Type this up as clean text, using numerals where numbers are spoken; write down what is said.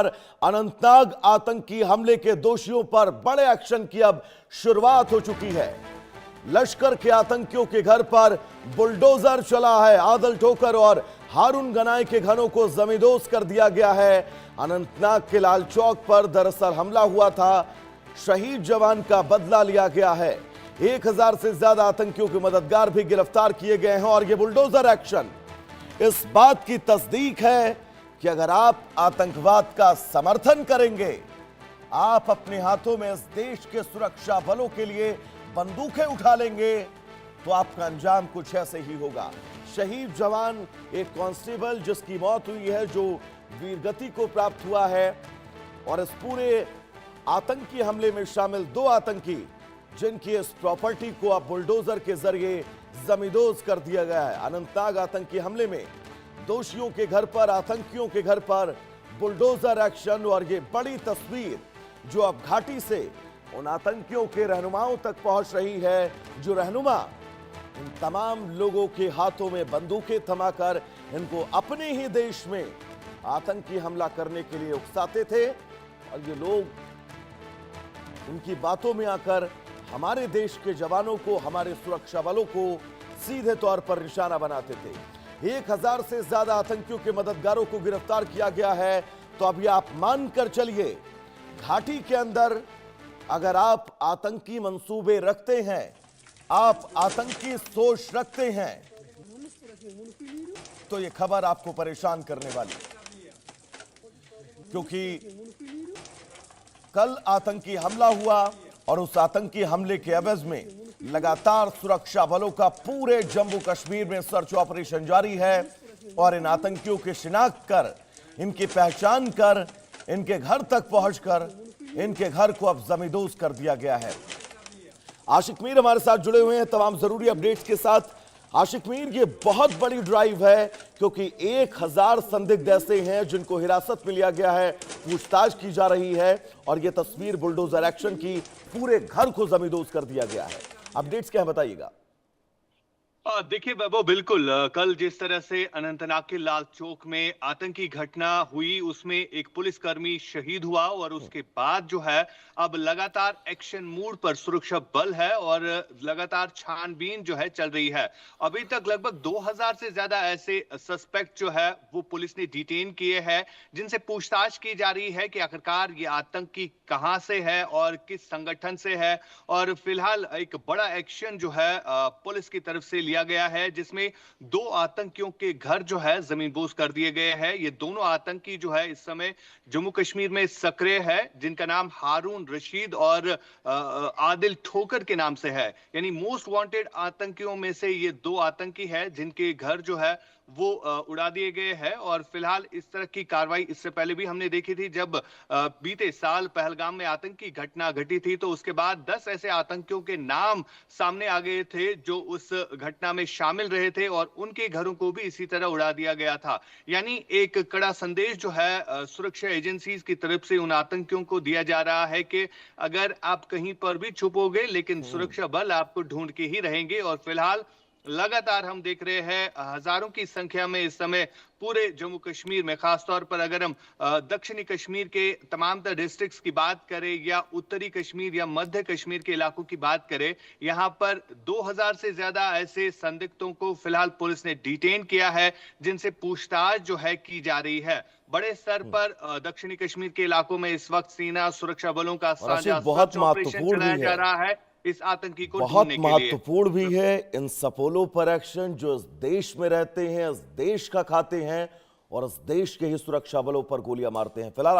अनंतनाग आतंकी हमले के दोषियों पर बड़े एक्शन की अब शुरुआत हो चुकी है। लश्कर के आतंकियों के घर पर बुलडोजर चला है। आदिल ठोकर और हारून गनाई के घरों को जमींदोज कर दिया गया है। अनंतनाग के लाल चौक पर दरअसल हमला हुआ था। शहीद जवान का बदला लिया गया है। 1000 से ज्यादा आतंकियों के मददगार भी गिरफ्तार किए गए हैं और यह बुलडोजर एक्शन इस बात की तस्दीक है कि अगर आप आतंकवाद का समर्थन करेंगे, आप अपने हाथों में इस देश के सुरक्षा बलों के लिए बंदूकें उठा लेंगे, तो आपका अंजाम कुछ ऐसे ही होगा। शहीद जवान एक कांस्टेबल जिसकी मौत हुई है, जो वीरगति को प्राप्त हुआ है, और इस पूरे आतंकी हमले में शामिल 2 आतंकी जिनकी इस प्रॉपर्टी को अब बुलडोजर के जरिए जमींदोज कर दिया गया है। अनंतनाग आतंकी हमले में दोषियों के घर पर, आतंकियों के घर पर बुलडोजर एक्शन, और ये बड़ी तस्वीर जो अब घाटी से उन आतंकियों के रहनुमाओं तक पहुंच रही है, जो रहनुमा इन तमाम लोगों के हाथों में बंदूकें थमाकर इनको अपने ही देश में आतंकी हमला करने के लिए उकसाते थे, और ये लोग उनकी बातों में आकर हमारे देश के जवानों को, हमारे सुरक्षा बलों को सीधे तौर पर निशाना बनाते थे। 1000 से ज्यादा आतंकियों के मददगारों को गिरफ्तार किया गया है। तो अभी आप मानकर चलिए, घाटी के अंदर अगर आप आतंकी मंसूबे रखते हैं, आप आतंकी सोच रखते हैं, तो यह खबर आपको परेशान करने वाली है, क्योंकि कल आतंकी हमला हुआ और उस आतंकी हमले के एवज में लगातार सुरक्षा बलों का पूरे जम्मू कश्मीर में सर्च ऑपरेशन जारी है, और इन आतंकियों की शिनाख्त कर, इनकी पहचान कर, इनके घर तक पहुंचकर इनके घर को अब जमींदोज कर दिया गया है। आशिक मीर हमारे साथ जुड़े हुए हैं तमाम जरूरी अपडेट्स के साथ। आशिक मीर, ये बहुत बड़ी ड्राइव है, क्योंकि 1000 संदिग्ध ऐसे हैं जिनको हिरासत में लिया गया है, पूछताछ की जा रही है, और यह तस्वीर बुलडोजर एक्शन की, पूरे घर को जमींदोज कर दिया गया है। अपडेट्स क्या है बताइएगा। देखिए वैभव, बिल्कुल कल जिस तरह से अनंतनाग के लाल चौक में आतंकी घटना हुई, उसमें एक पुलिसकर्मी शहीद हुआ, और उसके बाद जो है अब लगातार एक्शन मोड पर सुरक्षा बल है और लगातार छानबीन जो है चल रही है। अभी तक लगभग 2000 से ज्यादा ऐसे सस्पेक्ट जो है वो पुलिस ने डिटेन किए हैं, जिनसे पूछताछ की जा रही है कि आखिरकार ये आतंकी कहां से है और किस संगठन से है। और फिलहाल एक बड़ा एक्शन जो है पुलिस की तरफ से लिया गया है, जिसमें 2 आतंकियों के घर जो है जमींदोज कर दिए गए हैं। ये दोनों आतंकी जो है इस समय जम्मू कश्मीर में सक्रिय है, जिनका नाम हारून रशीद और आदिल ठोकर के नाम से है। यानी मोस्ट वांटेड आतंकियों में से ये 2 आतंकी है, जिनके घर जो है वो उड़ा दिए गए हैं। और फिलहाल इस तरह की कार्रवाई इससे पहले भी हमने देखी थी, जब बीते साल पहलगाम में आतंकी घटना घटी थी, तो उसके बाद 10 ऐसे आतंकियों के नाम सामने आ गए थे जो उस घटना में शामिल रहे थे, और उनके घरों को भी इसी तरह उड़ा दिया गया था। यानी एक कड़ा संदेश जो है सुरक्षा एजेंसीज की तरफ से उन आतंकियों को दिया जा रहा है कि अगर आप कहीं पर भी छुपोगे, लेकिन सुरक्षा बल आपको ढूंढ के ही रहेंगे। और फिलहाल लगातार हम देख रहे हैं हजारों की संख्या में इस समय पूरे जम्मू कश्मीर में, खासतौर पर अगर हम दक्षिणी कश्मीर के तमाम डिस्ट्रिक्ट्स की बात करें, या उत्तरी कश्मीर या मध्य कश्मीर के इलाकों की बात करें, यहां पर 2000 से ज्यादा ऐसे संदिग्धों को फिलहाल पुलिस ने डिटेन किया है, जिनसे पूछताछ जो है की जा रही है। बड़े स्तर पर दक्षिणी कश्मीर के इलाकों में इस वक्त सेना सुरक्षा बलों का साझा सर्च ऑपरेशन चलाया जा रहा है इस आतंकी को बहुत ढूंढने के लिए। महत्वपूर्ण भी है इन सपोलों पर एक्शन, जो इस देश में रहते हैं, इस देश का खाते हैं, और इस देश के ही सुरक्षा बलों पर गोलियां मारते हैं। फिलहाल